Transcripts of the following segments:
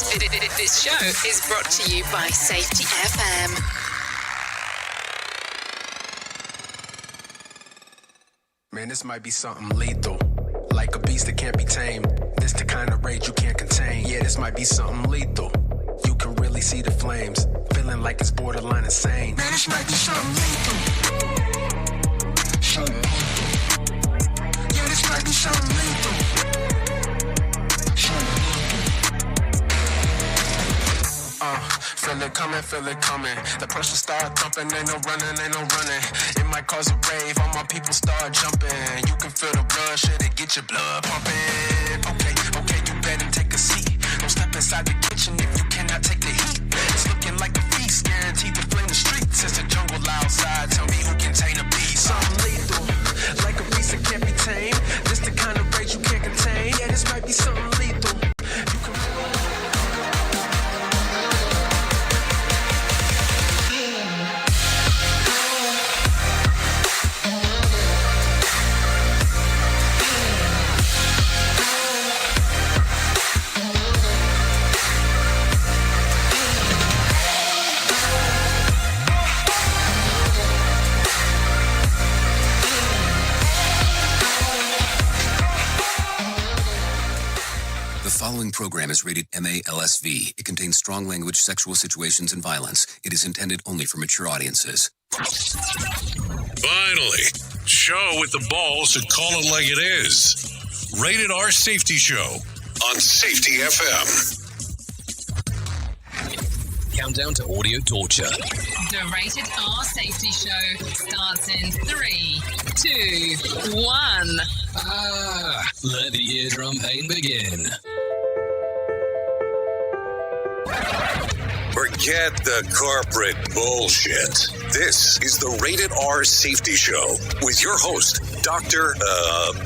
This show is brought to you by Safety FM. Man, this might be something lethal. Like a beast that can't be tamed. This the kind of rage you can't contain. Yeah, this might be something lethal. You can really see the flames. Feeling like it's borderline insane. Man, this might be something lethal. Yeah, this might be something lethal. Feel it coming. The pressure start thumping, ain't no running. It might cause a rave, all my people start jumping. You can feel the rush, it'll get your blood pumping. Okay, you better take a seat. Don't step inside the kitchen if you cannot take the heat. It's looking like a feast, guaranteed to flame the streets. It's a jungle outside, tell me who can tame the beast. Something lethal, like a beast that can't be tamed. This the kind of rage you can't contain. Yeah, this might be something lethal. You can The following program is rated MA-LSV. It contains strong language, sexual situations, and violence. It is intended only for mature audiences. Finally, show with the balls to call it like it is. Rated R Safety Show on Safety FM. Countdown to audio torture. The Rated R Safety Show starts in 3, 2, 1. Let the eardrum pain begin. Forget the corporate bullshit. This is the Rated R Safety Show with your host, Dr.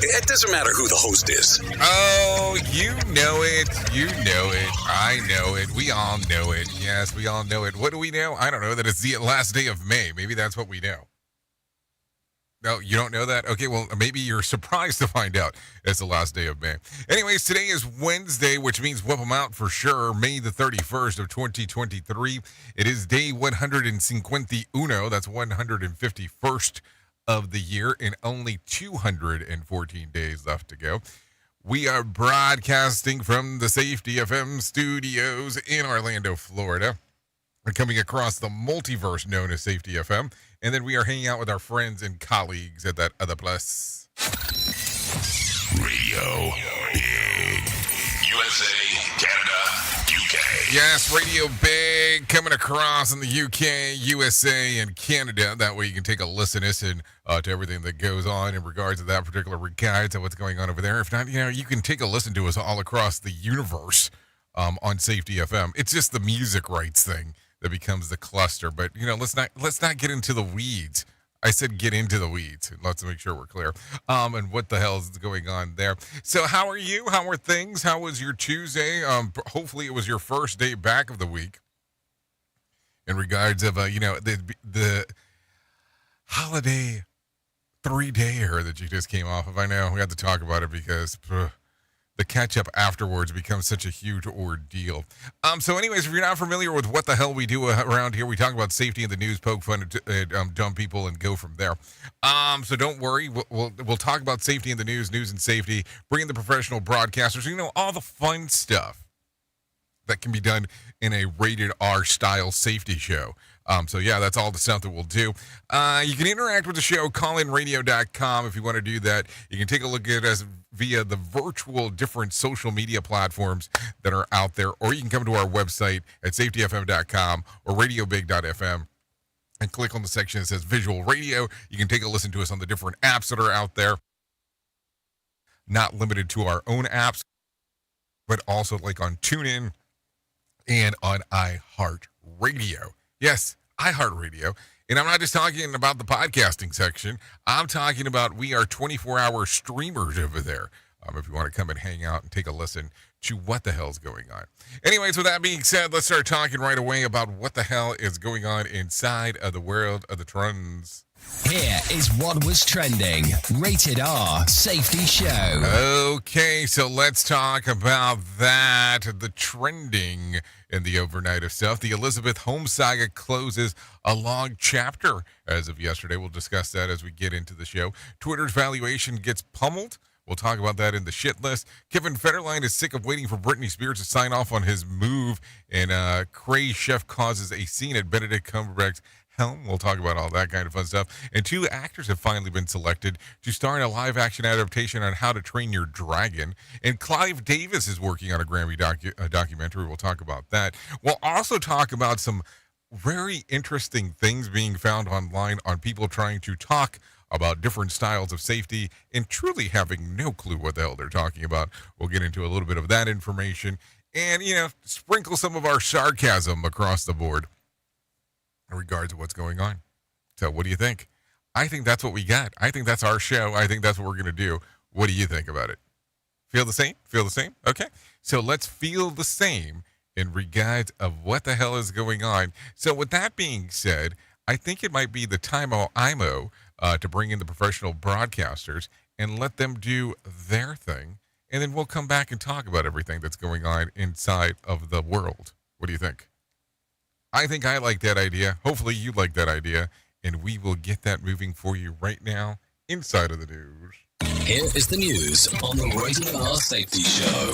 It doesn't matter who the host is. Oh, you know it. You know it. I know it. We all know it. Yes, we all know it. What do we know? I don't know. That it's the last day of May. Maybe that's what we know. No, you don't know that? Okay, well, maybe you're surprised to find out it's the last day of May. Anyways, today is Wednesday, which means whip them out for sure. May the 31st of 2023. It is day 151. That's 151st of the year, and only 214 days left to go. We are broadcasting from the Safety FM studios in Orlando, Florida. We're coming across the multiverse known as Safety FM, and then we are hanging out with our friends and colleagues at that other place. Radio Big. USA, Canada, UK. Yes, Radio Big coming across in the UK, USA, and Canada. That way you can take a listen to everything that goes on in regards to that particular regard to what's going on over there. If not, you can take a listen to us all across the universe on Safety FM. It's just the music rights thing that becomes the cluster. But let's not get into the weeds. I said get into the weeds. Let's make sure we're clear. And what the hell is going on there? So how are you? How are things? How was your Tuesday? Hopefully it was your first day back of the week. In regards of the holiday 3-dayer that you just came off of. I know we had to talk about it because the catch-up afterwards becomes such a huge ordeal. So anyways, if you're not familiar with what the hell we do around here, we talk about safety in the news, poke fun at dumb people, and go from there. So don't worry. We'll talk about safety in the news and safety, bring in the professional broadcasters, all the fun stuff that can be done in a rated R style safety show. So yeah, that's all the stuff that we'll do. You can interact with the show, callinradio.com if you want to do that. You can take a look at us via the virtual different social media platforms that are out there, or you can come to our website at safetyfm.com or radiobig.fm and click on the section that says visual radio. You can take a listen to us on the different apps that are out there. Not limited to our own apps, but also like on TuneIn and on iHeartRadio. Yes, iHeartRadio. And I'm not just talking about the podcasting section. I'm talking about we are 24-hour streamers over there. If you want to come and hang out and take a listen to what the hell's going on. Anyways, with that being said, let's start talking right away about what the hell is going on inside of the world of the trends. Here is what was trending. Rated R Safety Show. Okay, so let's talk about that. The trending in the overnight of stuff. The Elizabeth Holmes saga closes a long chapter as of yesterday. We'll discuss that as we get into the show. Twitter's valuation gets pummeled. We'll talk about that in the shit list. Kevin Federline is sick of waiting for Britney Spears to sign off on his move, and Crazy Chef causes a scene at Benedict Cumberbatch's helm. We'll talk about all that kind of fun stuff. And 2 actors have finally been selected to star in a live-action adaptation on How to Train Your Dragon. And Clive Davis is working on a Grammy documentary. We'll talk about that. We'll also talk about some very interesting things being found online on people trying to talk about different styles of safety and truly having no clue what the hell they're talking about. We'll get into a little bit of that information and, sprinkle some of our sarcasm across the board in regards to what's going on. So what do you think? I think that's what we got. I think that's our show. I think that's what we're going to do. What do you think about it? Feel the same? Feel the same? Okay. So let's feel the same in regards of what the hell is going on. So with that being said, I think it might be the time-o-imo to bring in the professional broadcasters and let them do their thing. And then we'll come back and talk about everything that's going on inside of the world. What do you think? I think I like that idea. Hopefully you like that idea. And we will get that moving for you right now inside of the news. Here is the news on the Rated R Safety Show.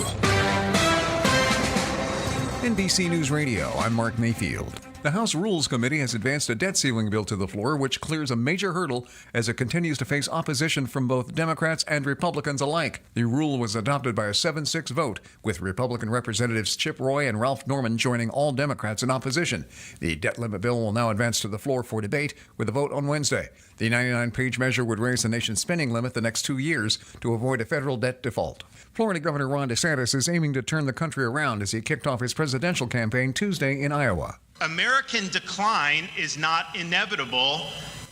NBC News Radio, I'm Mark Mayfield. The House Rules Committee has advanced a debt ceiling bill to the floor, which clears a major hurdle as it continues to face opposition from both Democrats and Republicans alike. The rule was adopted by a 7-6 vote, with Republican Representatives Chip Roy and Ralph Norman joining all Democrats in opposition. The debt limit bill will now advance to the floor for debate, with a vote on Wednesday. The 99-page measure would raise the nation's spending limit the next 2 years to avoid a federal debt default. Florida Governor Ron DeSantis is aiming to turn the country around as he kicked off his presidential campaign Tuesday in Iowa. American decline is not inevitable.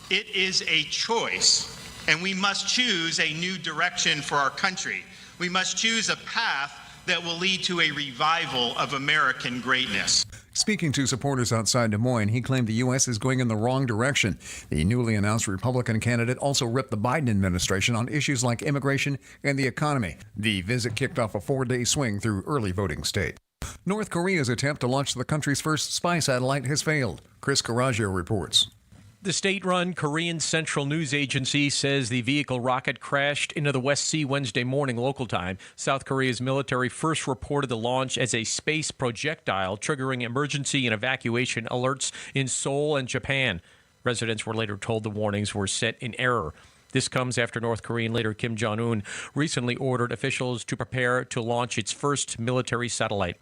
It is a choice, and we must choose a new direction for our country. We must choose a path that will lead to a revival of American greatness. Speaking to supporters outside Des Moines, he claimed the U.S. is going in the wrong direction. The newly announced Republican candidate also ripped the Biden administration on issues like immigration and the economy. The visit kicked off a 4-day swing through early voting states. North Korea's attempt to launch the country's first spy satellite has failed. Chris Caraggio reports. The state-run Korean Central News Agency says the vehicle rocket crashed into the West Sea Wednesday morning local time. South Korea's military first reported the launch as a space projectile, triggering emergency and evacuation alerts in Seoul and Japan. Residents were later told the warnings were set in error. This comes after North Korean leader Kim Jong-un recently ordered officials to prepare to launch its first military satellite.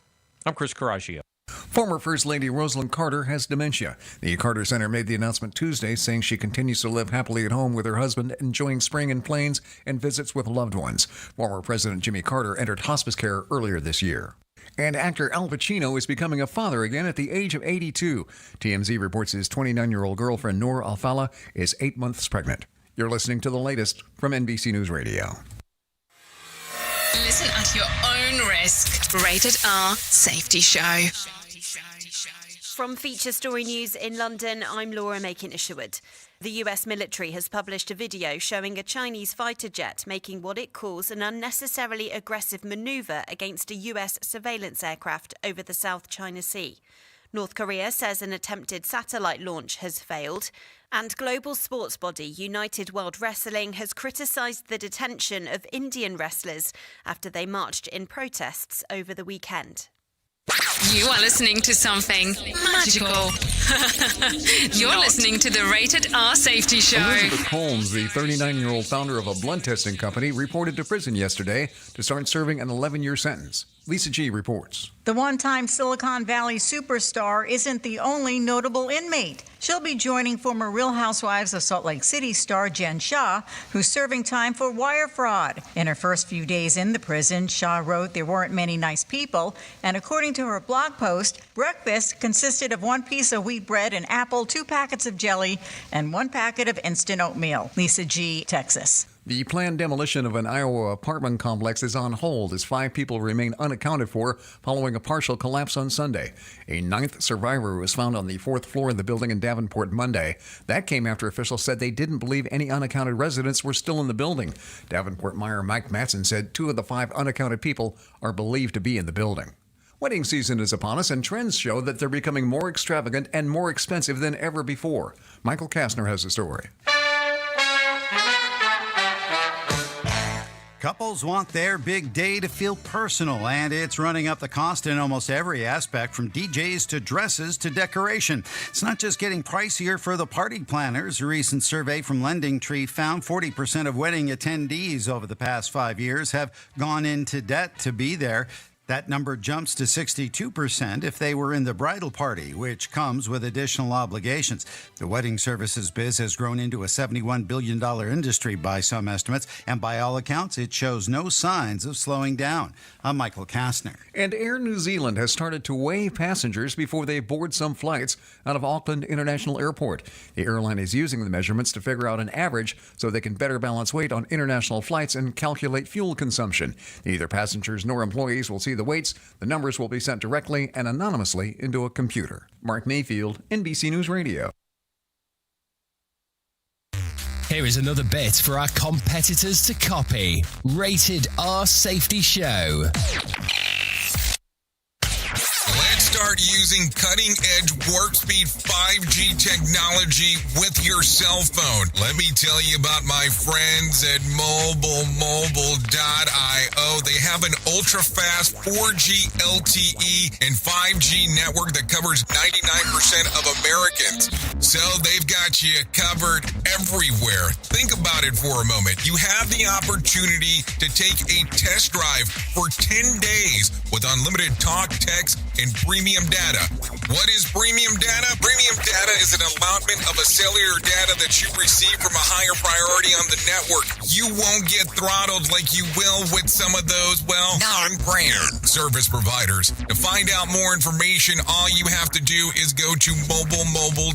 I'm Chris Caraggio. Former First Lady Rosalind Carter has dementia. The Carter Center made the announcement Tuesday, saying she continues to live happily at home with her husband, enjoying spring and plains and visits with loved ones. Former President Jimmy Carter entered hospice care earlier this year. And actor Al Pacino is becoming a father again at the age of 82. TMZ reports his 29-year-old girlfriend, Noor Alfallah, is 8 months pregnant. You're listening to the latest from NBC News Radio. Listen at your own risk. Rated R Safety Show. From Feature Story News in London, I'm Laura Makin-Isherwood. The US military has published a video showing a Chinese fighter jet making what it calls an unnecessarily aggressive maneuver against a US surveillance aircraft over the South China Sea. North Korea says an attempted satellite launch has failed. And global sports body United World Wrestling has criticised the detention of Indian wrestlers after they marched in protests over the weekend. You are listening to something magical. You're listening to the Rated R Safety Show. Elizabeth Holmes, the 39-year-old founder of a blood testing company, reported to prison yesterday to start serving an 11-year sentence. Lisa G. reports. The one-time Silicon Valley superstar isn't the only notable inmate. She'll be joining former Real Housewives of Salt Lake City star Jen Shah, who's serving time for wire fraud. In her first few days in the prison, Shah wrote there weren't many nice people, and according to her blog post, breakfast consisted of 1 piece of wheat bread, an apple, 2 packets of jelly, and 1 packet of instant oatmeal. Lisa G., Texas. The planned demolition of an Iowa apartment complex is on hold as 5 people remain unaccounted for following a partial collapse on Sunday. A 9th survivor was found on the 4th floor of the building in Davenport Monday. That came after officials said they didn't believe any unaccounted residents were still in the building. Davenport Mayor Mike Matson said 2 of the 5 unaccounted people are believed to be in the building. Wedding season is upon us, and trends show that they're becoming more extravagant and more expensive than ever before. Michael Kastner has the story. Couples want their big day to feel personal, and it's running up the cost in almost every aspect, from DJs to dresses to decoration. It's not just getting pricier for the party planners. A recent survey from Lending Tree found 40% of wedding attendees over the past 5 years have gone into debt to be there. That number jumps to 62% if they were in the bridal party, which comes with additional obligations. The wedding services biz has grown into a $71 billion industry by some estimates, and by all accounts, it shows no signs of slowing down. I'm Michael Kastner. And Air New Zealand has started to weigh passengers before they board some flights out of Auckland International Airport. The airline is using the measurements to figure out an average so they can better balance weight on international flights and calculate fuel consumption. Neither passengers nor employees will see the weights. The numbers will be sent directly and anonymously into a computer. Mark Mayfield, NBC News Radio. Here is another bit for our competitors to copy. Rated R Safety Show. Let's start using cutting-edge warp speed 5G technology with your cell phone. Let me tell you about my friends at mobile.io. They have an ultra-fast 4G LTE and 5G network that covers 99% of Americans. So they've got you covered everywhere. Think about it for a moment. You have the opportunity to take a test drive for 10 days with unlimited talk, text, and premium data. What is premium data? Premium data is an allotment of a cellular data that you receive from a higher priority on the network. You won't get throttled like you will with some of those, well, non-brand service providers. To find out more information, all you have to do is go to mobile.io.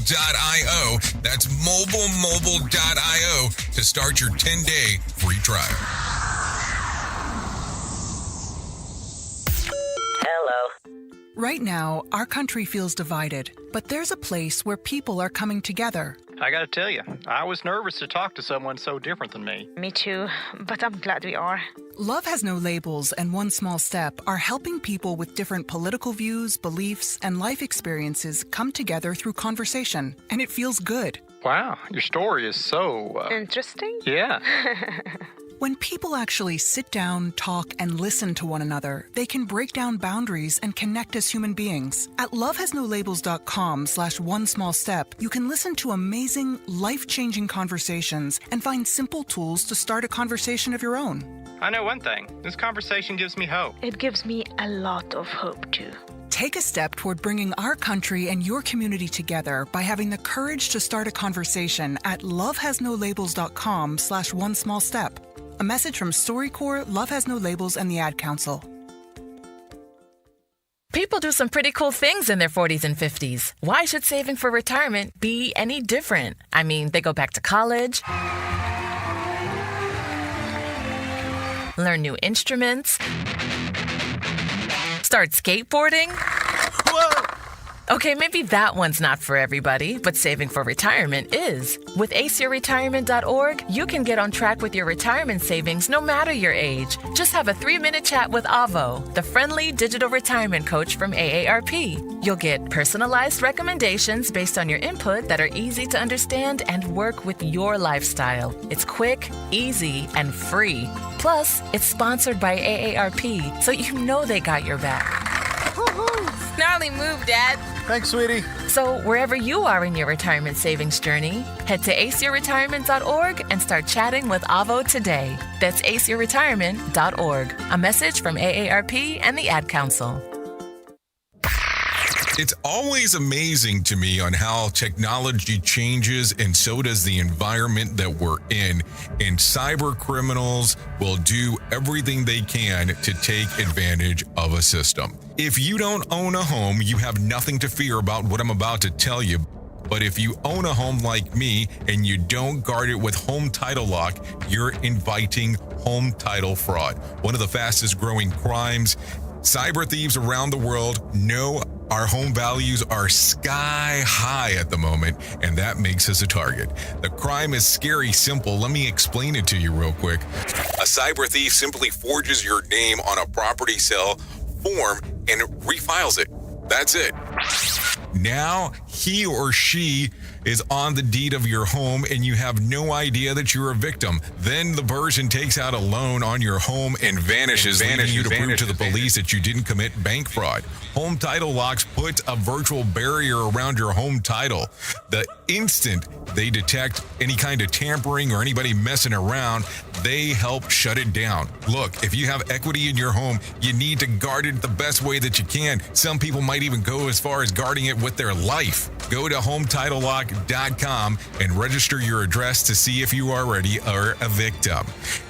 That's mobile.io to start your 10-day free trial. Right now, our country feels divided, but there's a place where people are coming together. I gotta tell you, I was nervous to talk to someone so different than me. Me too, but I'm glad we are. Love Has No Labels and One Small Step are helping people with different political views, beliefs, and life experiences come together through conversation, and it feels good. Wow, your story is so... interesting? Yeah. When people actually sit down, talk, and listen to one another, they can break down boundaries and connect as human beings. At lovehasnolabels.com/onesmallstep, you can listen to amazing, life-changing conversations and find simple tools to start a conversation of your own. I know one thing. This conversation gives me hope. It gives me a lot of hope, too. Take a step toward bringing our country and your community together by having the courage to start a conversation at lovehasnolabels.com/onesmallstep. A message from StoryCorps, Love Has No Labels, and the Ad Council. People do some pretty cool things in their 40s and 50s. Why should saving for retirement be any different? I mean, they go back to college, learn new instruments, start skateboarding. Whoa! Okay, maybe that one's not for everybody, but saving for retirement is. With aceyourretirement.org, you can get on track with your retirement savings no matter your age. Just have a 3-minute chat with Avo, the friendly digital retirement coach from AARP. You'll get personalized recommendations based on your input that are easy to understand and work with your lifestyle. It's quick, easy, and free. Plus, it's sponsored by AARP, so you know they got your back. Gnarly move, Dad. Thanks, sweetie. So wherever you are in your retirement savings journey, head to aceyourretirement.org and start chatting with Avo today. That's aceyourretirement.org. A message from AARP and the Ad Council. It's always amazing to me on how technology changes, and so does the environment that we're in. And cyber criminals will do everything they can to take advantage of a system. If you don't own a home, you have nothing to fear about what I'm about to tell you. But if you own a home like me and you don't guard it with home title lock, you're inviting home title fraud. One of the fastest growing crimes. Cyber thieves around the world know our home values are sky high at the moment, and that makes us a target. The crime is scary simple. Let me explain it to you real quick. A cyber thief simply forges your name on a property sale form and refiles it. That's it. Now he or she is on the deed of your home and you have no idea that you're a victim. Then the person takes out a loan on your home and vanishes, leaving you to prove to the police that you didn't commit bank fraud. Home title locks put a virtual barrier around your home title. The instant they detect any kind of tampering or anybody messing around, they help shut it down. Look, if you have equity in your home, you need to guard it the best way that you can. Some people might even go as far as guarding it with their life. Go to HometitleLock.com and register your address to see if you already are a victim.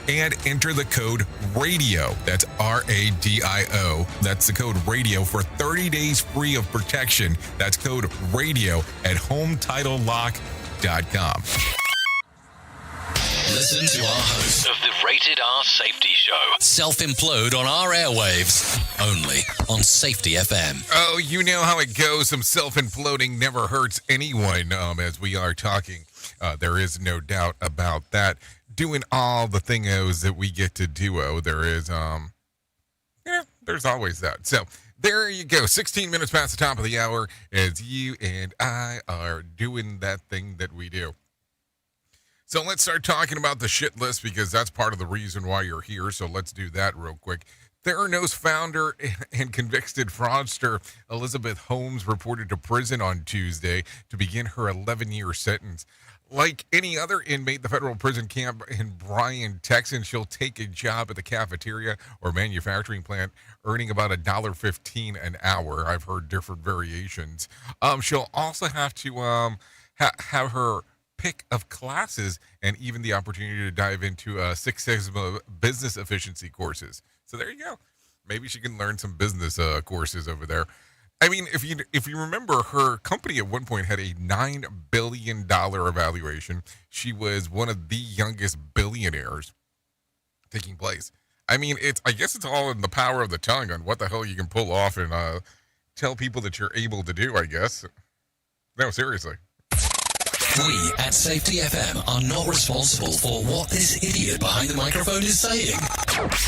And enter the code RADIO. That's RADIO. That's the code RADIO for 30 days free of protection. That's code RADIO at HometitleLock.com. Listen to our host of the Rated R Safety Show. Self-implode on our airwaves. Only on Safety FM. Oh, you know how it goes. Some self-imploding never hurts anyone, as we are talking. There is no doubt about that. Doing all the thingos that we get to do, there is, there's always that. So there you go. 16 minutes past the top of the hour as you and I are doing that thing that we do. So let's start talking about the shit list because that's part of the reason why you're here. So let's do that real quick. Theranos founder and convicted fraudster Elizabeth Holmes reported to prison on Tuesday to begin her 11-year sentence. Like any other inmate, the federal prison camp in Bryan, Texas, she'll take a job at the cafeteria or manufacturing plant, earning about $1.15 an hour. I've heard different variations. She'll also have to have her pick of classes and even the opportunity to dive into Six Sigma business efficiency courses. So there you go. Maybe she can learn some business courses over there. I mean, if you remember, her company at one point had a $9 billion evaluation. She was one of the youngest billionaires taking place. I mean, I guess it's all in the power of the tongue on what the hell you can pull off and tell people that you're able to do, I guess. No, seriously. We at Safety FM are not responsible for what this idiot behind the microphone is saying.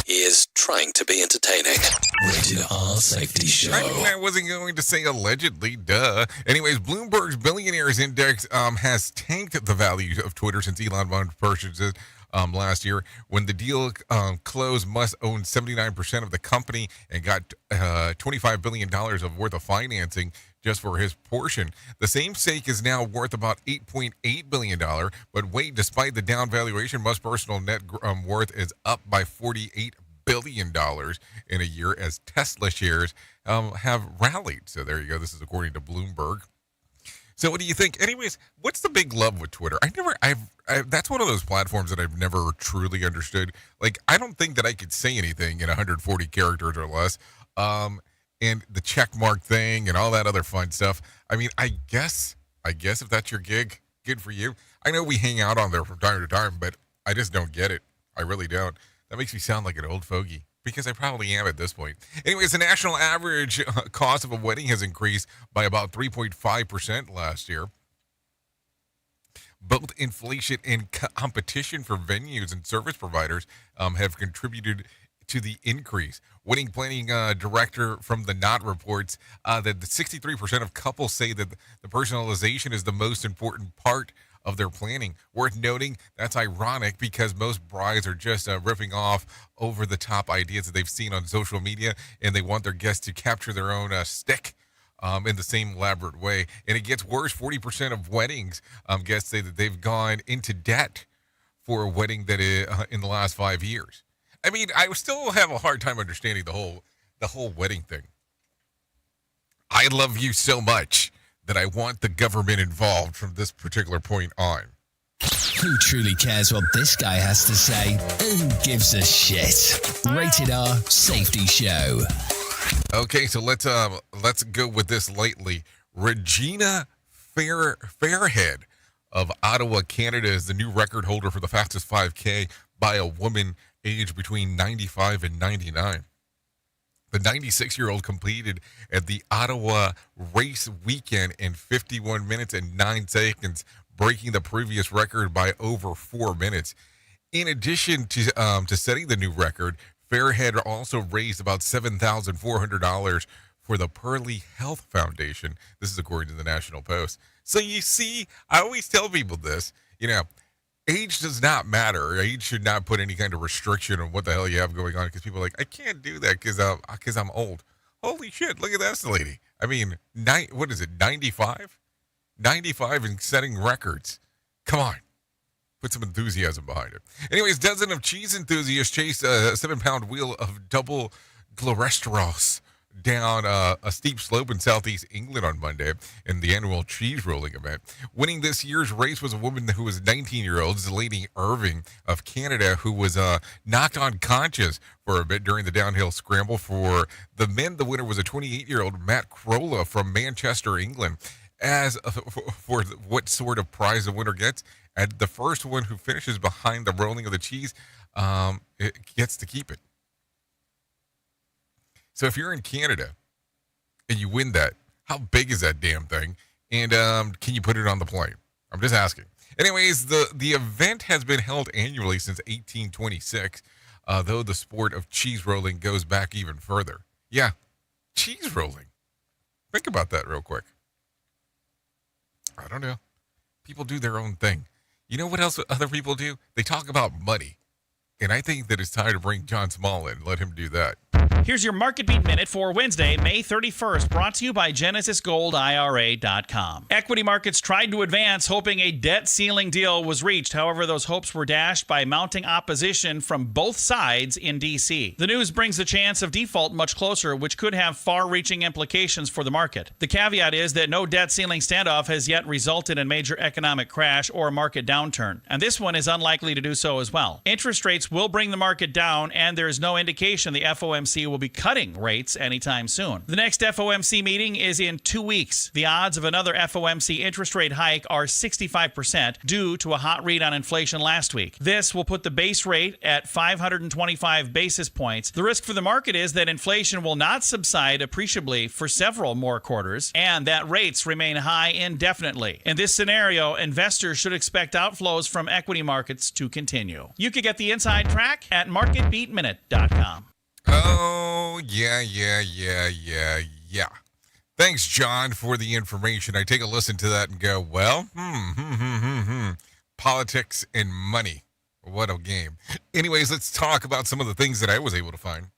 He is trying to be entertaining. Rated R Safety Show. I wasn't going to say allegedly, duh. Anyways, Bloomberg's Billionaires Index has tanked the value of Twitter since Elon Musk purchased it last year. When the deal closed, Musk owned 79% of the company and got $25 billion worth of financing just for his portion. The same stake is now worth about $8.8 billion. But wait, despite the down valuation, Musk's personal net worth is up by $48 billion in a year as Tesla shares have rallied. So there you go. This is according to Bloomberg. So what do you think? Anyways, what's the big love with Twitter? That's one of those platforms that I've never truly understood. Like, I don't think that I could say anything in 140 characters or less. And the check mark thing and all that other fun stuff. I mean, I guess if that's your gig, good for you. I know we hang out on there from time to time, but I just don't get it. I really don't. That makes me sound like an old fogey because I probably am at this point. Anyways, the national average cost of a wedding has increased by about 3.5% last year. Both inflation and competition for venues and service providers have contributed to the increase. Wedding planning director from the Knot reports that 63% of couples say that the personalization is the most important part of their planning. Worth noting, that's ironic because most brides are just ripping off over-the-top ideas that they've seen on social media, and they want their guests to capture their own stick in the same elaborate way. And it gets worse. 40% of weddings guests say that they've gone into debt for a wedding that in the last 5 years. I mean, I still have a hard time understanding the whole wedding thing. I love you so much that I want the government involved from this particular point on. Who truly cares what this guy has to say? Who gives a shit? Rated R Safety Show. Okay, so let's go with this lightly. Regina Fairhead of Ottawa, Canada, is the new record holder for the fastest 5K by a woman aged between 95 and 99. The 96-year-old completed at the Ottawa race weekend in 51 minutes and 9 seconds, breaking the previous record by over 4 minutes. In addition to setting the new record, Fairhead also raised about $7,400 for the Pearly Health Foundation. This is according to the National Post. So you see, I always tell people this, age does not matter. Age should not put any kind of restriction on what the hell you have going on, because people are like, I can't do that because I'm old. Holy shit, look at this lady. I mean, what is it, 95? 95 and setting records. Come on. Put some enthusiasm behind it. Anyways, dozens of cheese enthusiasts chased a 7-pound wheel of double Gloresteros down a steep slope in southeast England on Monday in the annual cheese rolling event. Winning this year's race was a woman who was 19-year-old, Delaney Irving of Canada, who was knocked unconscious for a bit during the downhill scramble. For the men, the winner was a 28-year-old Matt Crolla from Manchester, England. As for what sort of prize the winner gets, and the first one who finishes behind the rolling of the cheese it gets to keep it. So if you're in Canada and you win that, how big is that damn thing? And can you put it on the plane? I'm just asking. Anyways, the event has been held annually since 1826, though the sport of cheese rolling goes back even further. Yeah, cheese rolling. Think about that real quick. I don't know. People do their own thing. You know what else other people do? They talk about money. And I think that it's time to bring John Small in. Let him do that. Here's your Market Beat Minute for Wednesday, May 31st, brought to you by GenesisGoldIRA.com. Equity markets tried to advance, hoping a debt ceiling deal was reached. However, those hopes were dashed by mounting opposition from both sides in D.C. The news brings the chance of default much closer, which could have far-reaching implications for the market. The caveat is that no debt ceiling standoff has yet resulted in major economic crash or market downturn, and this one is unlikely to do so as well. Interest rates will bring the market down, and there is no indication the FOMC will be cutting rates anytime soon. The next FOMC meeting is in 2 weeks. The odds of another FOMC interest rate hike are 65% due to a hot read on inflation last week. This will put the base rate at 525 basis points. The risk for the market is that inflation will not subside appreciably for several more quarters and that rates remain high indefinitely. In this scenario, investors should expect outflows from equity markets to continue. You can get the inside track at marketbeatminute.com. Oh, yeah. Thanks, John, for the information. I take a listen to that and go, well, politics and money. What a game. Anyways, let's talk about some of the things that I was able to find.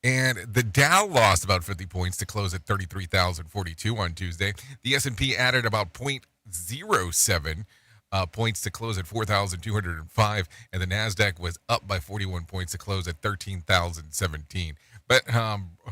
And the Dow lost about 50 points to close at 33,042 on Tuesday. The S&P added about 0.07 points to close at 4,205, and the NASDAQ was up by 41 points to close at 13,017. But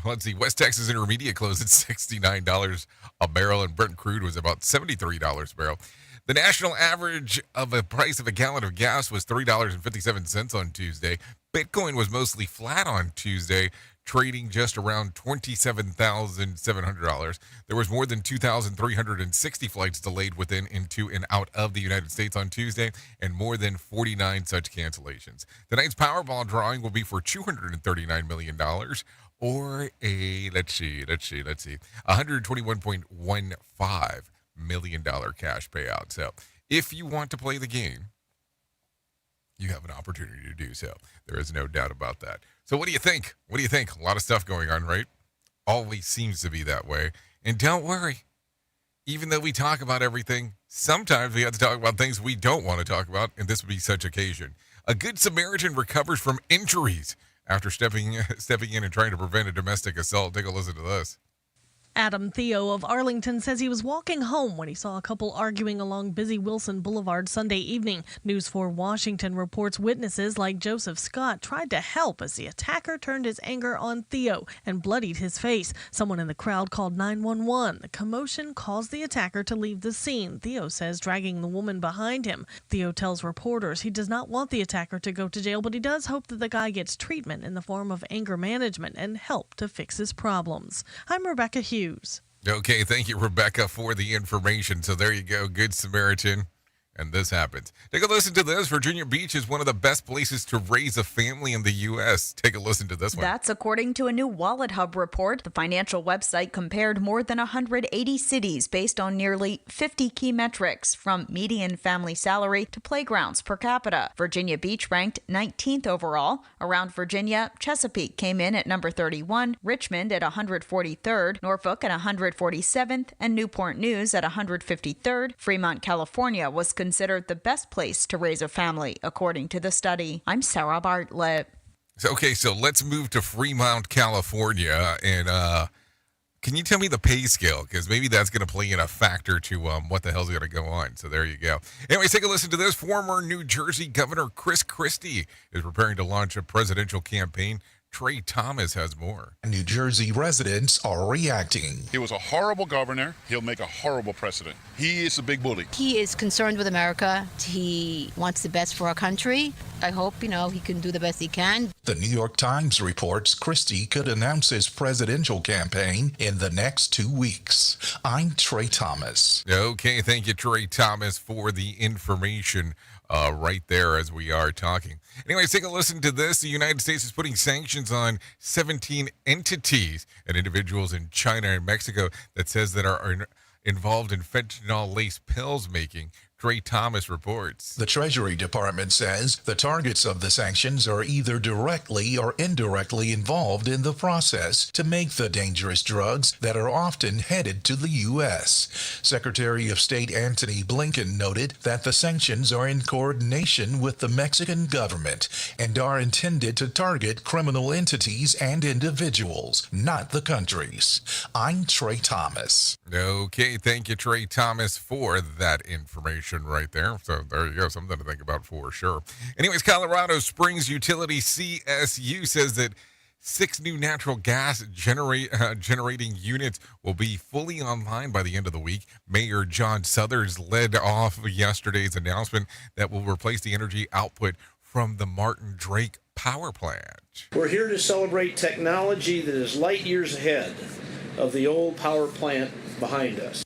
let's see, West Texas Intermediate closed at $69 a barrel, and Brent crude was about $73 a barrel. The national average of a price of a gallon of gas was $3.57 on Tuesday. Bitcoin was mostly flat on Tuesday, trading just around $27,700. There was more than 2,360 flights delayed within, into, and out of the United States on Tuesday, and more than 49 such cancellations. Tonight's Powerball drawing will be for $239 million, or let's see, $121.15 million cash payout. So if you want to play the game, you have an opportunity to do so. There is no doubt about that. So what do you think? A lot of stuff going on, right? Always seems to be that way. And don't worry. Even though we talk about everything, sometimes we have to talk about things we don't want to talk about, and this would be such occasion. A good Samaritan recovers from injuries after stepping in and trying to prevent a domestic assault. Take a listen to this. Adam Theo of Arlington says he was walking home when he saw a couple arguing along busy Wilson Boulevard Sunday evening. News 4 Washington reports witnesses like Joseph Scott tried to help as the attacker turned his anger on Theo and bloodied his face. Someone in the crowd called 911. The commotion caused the attacker to leave the scene, Theo says, dragging the woman behind him. Theo tells reporters he does not want the attacker to go to jail, but he does hope that the guy gets treatment in the form of anger management and help to fix his problems. I'm Rebecca Hughes. Okay, thank you, Rebecca, for the information. So there you go, Good Samaritan. And this happens. Take a listen to this. Virginia Beach is one of the best places to raise a family in the U.S. Take a listen to this one. That's according to a new Wallet Hub report. The financial website compared more than 180 cities based on nearly 50 key metrics, from median family salary to playgrounds per capita. Virginia Beach ranked 19th overall. Around Virginia, Chesapeake came in at number 31, Richmond at 143rd, Norfolk at 147th, and Newport News at 153rd. Fremont, California was considered the best place to raise a family, according to the study. I'm Sarah Bartlett. So let's move to Fremont, California, and can you tell me the pay scale? Because maybe that's going to play in a factor to what the hell's going to go on. So there you go. Anyways, take a listen to this. Former New Jersey Governor Chris Christie is preparing to launch a presidential campaign. Trey Thomas has more. New Jersey residents are reacting. He was a horrible governor. He'll make a horrible president. He is a big bully. He is concerned with America. He wants the best for our country. I hope, he can do the best he can. The New York Times reports Christie could announce his presidential campaign in the next 2 weeks. I'm Trey Thomas. Okay, thank you, Trey Thomas, for the information. Right there as we are talking. Anyways, take a listen to this. The United States is putting sanctions on 17 entities and individuals in China and Mexico that says that are involved in fentanyl-laced pills making. Trey Thomas reports. The Treasury Department says the targets of the sanctions are either directly or indirectly involved in the process to make the dangerous drugs that are often headed to the U.S. Secretary of State Antony Blinken noted that the sanctions are in coordination with the Mexican government and are intended to target criminal entities and individuals, not the countries. I'm Trey Thomas. Okay, thank you, Trey Thomas, for that information right there. So there you go, something to think about for sure. Anyways, Colorado Springs Utility CSU says that 6 new natural gas generating units will be fully online by the end of the week. Mayor John Suthers led off yesterday's announcement that will replace the energy output from the Martin Drake power plant. We're here to celebrate technology that is light years ahead of the old power plant behind us.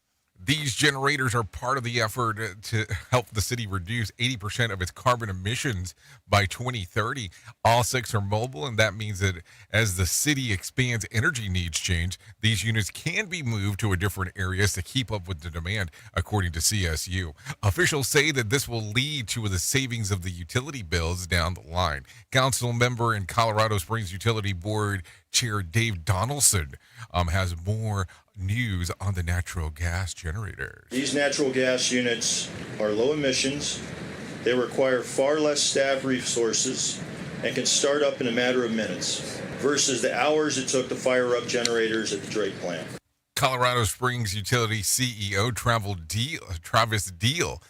These generators are part of the effort to help the city reduce 80% of its carbon emissions by 2030. All 6 are mobile, and that means that as the city expands, energy needs change. These units can be moved to a different areas to keep up with the demand, according to CSU. Officials say that this will lead to the savings of the utility bills down the line. Council member and Colorado Springs Utility Board Chair Dave Donaldson has more news on the natural gas generators. These natural gas units are low emissions. They require far less staff resources and can start up in a matter of minutes versus the hours it took to fire up generators at the Drake plant. Colorado Springs Utility CEO Travis Deal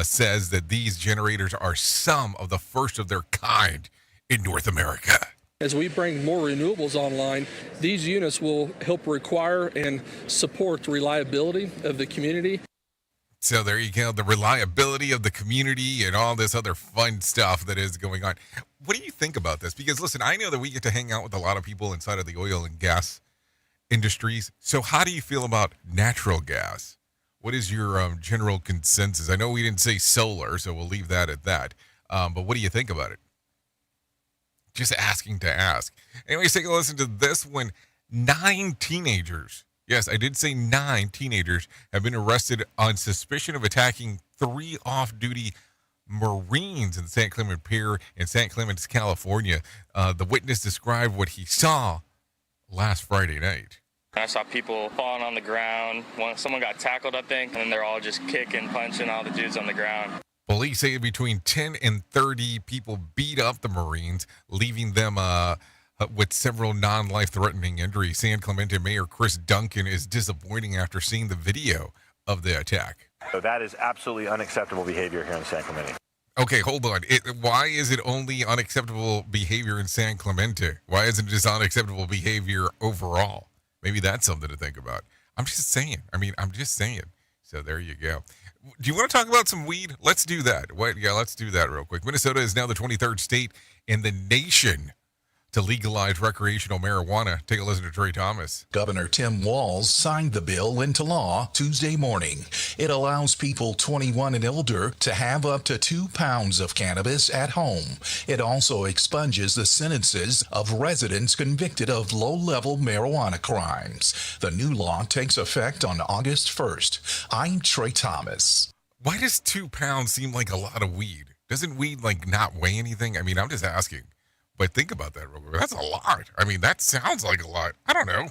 says that these generators are some of the first of their kind in North America. As we bring more renewables online, these units will help require and support the reliability of the community. So there you go, the reliability of the community and all this other fun stuff that is going on. What do you think about this? Because listen, I know that we get to hang out with a lot of people inside of the oil and gas industries. So how do you feel about natural gas? What is your general consensus? I know we didn't say solar, so we'll leave that at that. But what do you think about it? Just asking to ask. Anyways, take a listen to this one. 9 teenagers, yes, I did say 9 teenagers, have been arrested on suspicion of attacking 3 off-duty Marines in San Clemente Pier in San Clemente, California. The witness described what he saw last Friday night. I saw people falling on the ground. Someone got tackled, I think, and then they're all just kicking, punching all the dudes on the ground. Police say between 10 and 30 people beat up the Marines, leaving them with several non-life-threatening injuries. San Clemente Mayor Chris Duncan is disappointing after seeing the video of the attack. So that is absolutely unacceptable behavior here in San Clemente. Okay, hold on. Why is it only unacceptable behavior in San Clemente? Why isn't it just unacceptable behavior overall? Maybe that's something to think about. I'm just saying. I'm just saying. So there you go. Do you want to talk about some weed? Let's do that. Let's do that real quick. Minnesota is now the 23rd state in the nation to legalize recreational marijuana. Take a listen to Trey Thomas. Governor Tim Walz signed the bill into law Tuesday morning. It allows people 21 and older to have up to 2 pounds of cannabis at home. It also expunges the sentences of residents convicted of low-level marijuana crimes. The new law takes effect on August 1st. I'm Trey Thomas. Why does 2 pounds seem like a lot of weed? Doesn't weed like not weigh anything? I mean, I'm just asking. But think about that real quick. That's a lot. I mean, that sounds like a lot. I don't know.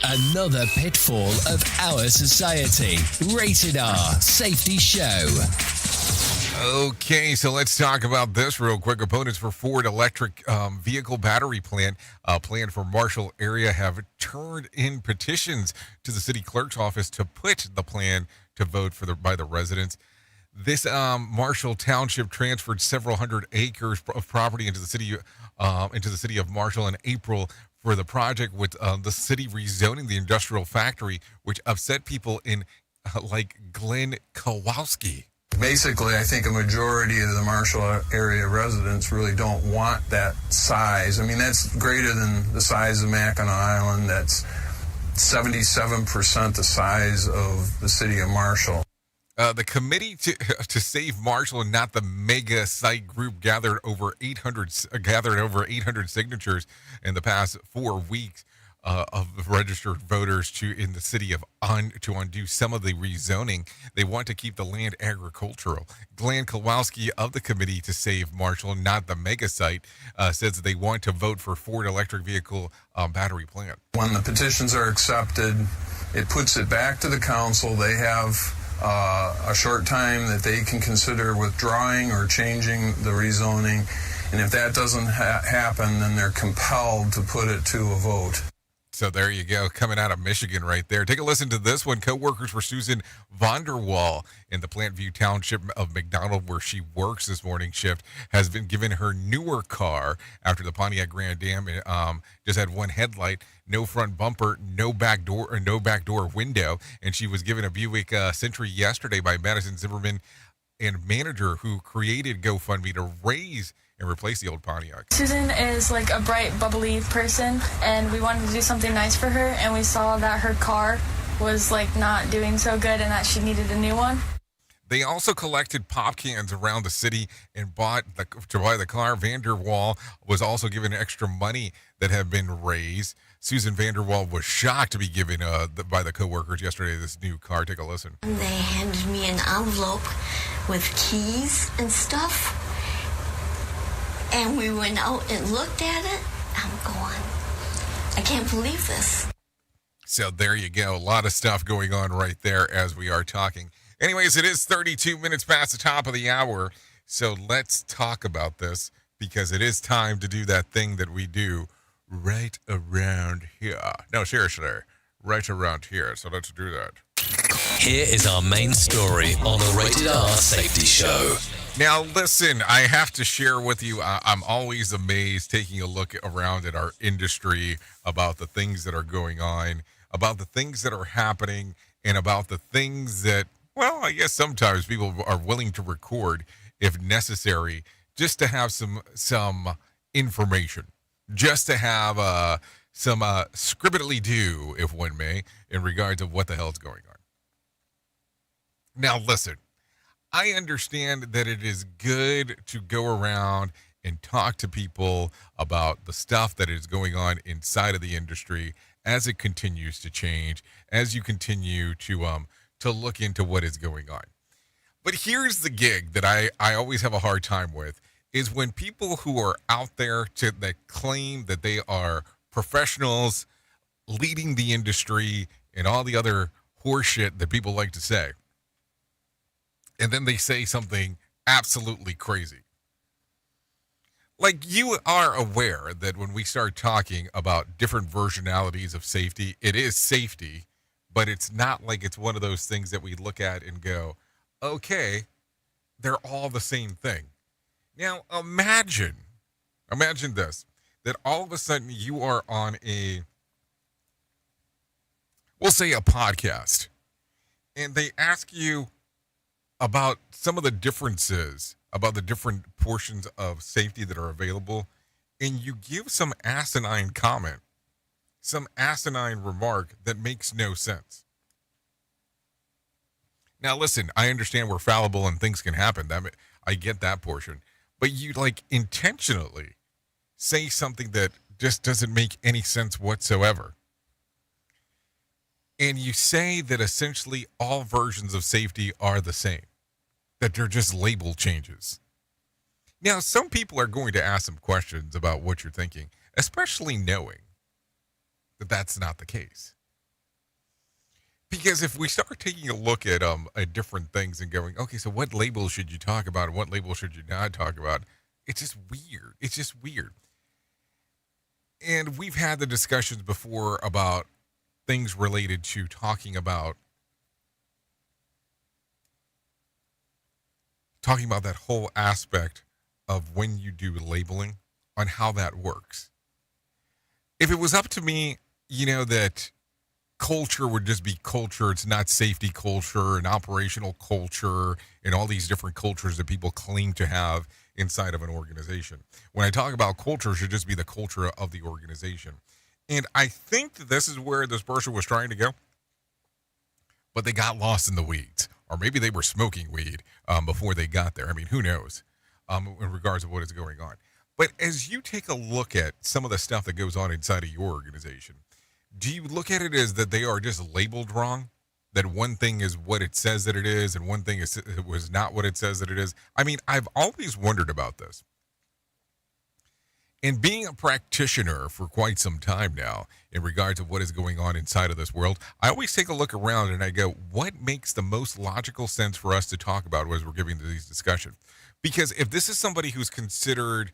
Another pitfall of our society. Rated R Safety Show. Okay, so let's talk about this real quick. Opponents for Ford electric vehicle battery plant planned for Marshall area have turned in petitions to the city clerk's office to put the plan to vote by the residents. This Marshall Township transferred several hundred acres of property into the city of Marshall in April for the project, with the city rezoning the industrial factory, which upset people in like Glen Kowalski. Basically, I think a majority of the Marshall area residents really don't want that size. I mean, that's greater than the size of Mackinac Island. That's 77% the size of the city of Marshall. The committee to save Marshall and not the mega site group gathered over 800 signatures in the past 4 weeks of registered voters in the city to undo some of the rezoning. They want to keep the land agricultural. Glenn Kowalski of the committee to save Marshall, not the mega site, says that they want to vote for Ford electric vehicle battery plant. When the petitions are accepted, it puts it back to the council. They have a short time that they can consider withdrawing or changing the rezoning, and if that doesn't happen, then they're compelled to put it to a vote. So there you go, coming out of Michigan right there. Take a listen to this one. Co-workers for Susan Vonderwall in the Plantview Township of McDonald, where she works this morning shift, has been given her newer car after the Pontiac Grand Am just had one headlight, no front bumper, no back door window, and she was given a Buick Century yesterday by Madison Zimmerman and manager who created GoFundMe to raise and replace the old Pontiac. Susan is like a bright, bubbly person, and we wanted to do something nice for her, and we saw that her car was like not doing so good and that she needed a new one. They also collected pop cans around the city and to buy the car. Vanderwall was also given extra money that had been raised. Susan Vanderwall was shocked to be given by the coworkers yesterday this new car. Take a listen. They handed me an envelope with keys and stuff. And we went out and looked at it. I'm going, I can't believe this. So there you go. A lot of stuff going on right there as we are talking. Anyways, it is 32 minutes past the top of the hour. So let's talk about this, because it is time to do that thing that we do right around here. No, seriously, right around here. So let's do that. Here is our main story on the Rated R Safety Show. Now, listen, I have to share with you, I'm always amazed taking a look around at our industry about the things that are going on, about the things that are happening, and about the things that, well, I guess sometimes people are willing to record if necessary, just to have some information, just to have some scribbly-do, if one may, in regards of what the hell is going on. Now, listen, I understand that it is good to go around and talk to people about the stuff that is going on inside of the industry as it continues to change, as you continue to look into what is going on. But here's the gig that I always have a hard time with, is when people who are out there that claim that they are professionals leading the industry and all the other horseshit that people like to say, and then they say something absolutely crazy. Like, you are aware that when we start talking about different versionalities of safety, it is safety, but it's not like it's one of those things that we look at and go, okay, they're all the same thing. Now, imagine this, that all of a sudden you are on we'll say a podcast, and they ask you about some of the differences, about the different portions of safety that are available, and you give some asinine comment, some asinine remark that makes no sense. Now, listen, I understand we're fallible and things can happen. I get that portion. But you, intentionally say something that just doesn't make any sense whatsoever. And you say that essentially all versions of safety are the same, that they're just label changes. Now, some people are going to ask some questions about what you're thinking, especially knowing that that's not the case. Because if we start taking a look at different things and going, okay, so what labels should you talk about and what labels should you not talk about? It's just weird. It's just weird. And we've had the discussions before about things related to talking about that whole aspect of when you do labeling, on how that works. If it was up to me, that culture would just be culture. It's not safety culture and operational culture and all these different cultures that people claim to have inside of an organization. When I talk about culture, it should just be the culture of the organization. And I think that this is where this person was trying to go, but they got lost in the weeds. Or maybe they were smoking weed before they got there. I mean, who knows in regards to what is going on. But as you take a look at some of the stuff that goes on inside of your organization, do you look at it as that they are just labeled wrong? That one thing is what it says that it is, and one thing it was not what it says that it is? I mean, I've always wondered about this. And being a practitioner for quite some time now in regards to what is going on inside of this world, I always take a look around and I go, what makes the most logical sense for us to talk about as we're giving these discussions? Because if this is somebody who's considered,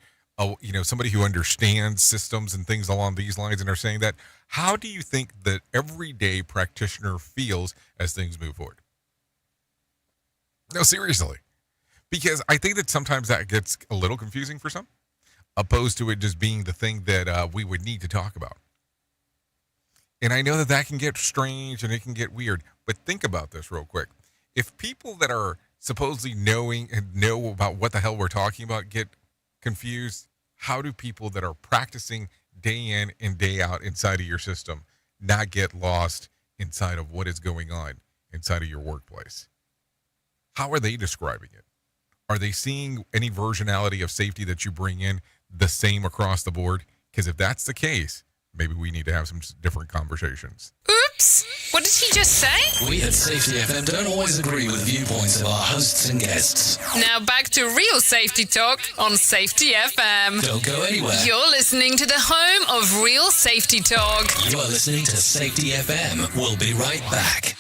somebody who understands systems and things along these lines and are saying that, how do you think that everyday practitioner feels as things move forward? No, seriously. Because I think that sometimes that gets a little confusing for some, opposed to it just being the thing that we would need to talk about. And I know that can get strange and it can get weird, but think about this real quick. If people that are supposedly knowing and know about what the hell we're talking about get confused, how do people that are practicing day in and day out inside of your system not get lost inside of what is going on inside of your workplace? How are they describing it? Are they seeing any versionality of safety that you bring in the same across the board? Because if that's the case, maybe we need to have some different conversations. Oops! What did he just say? We at Safety FM don't always agree with viewpoints of our hosts and guests. Now back to real safety talk on Safety FM. Don't go anywhere. You're listening to the home of real safety talk. You are listening to Safety FM. We'll be right back.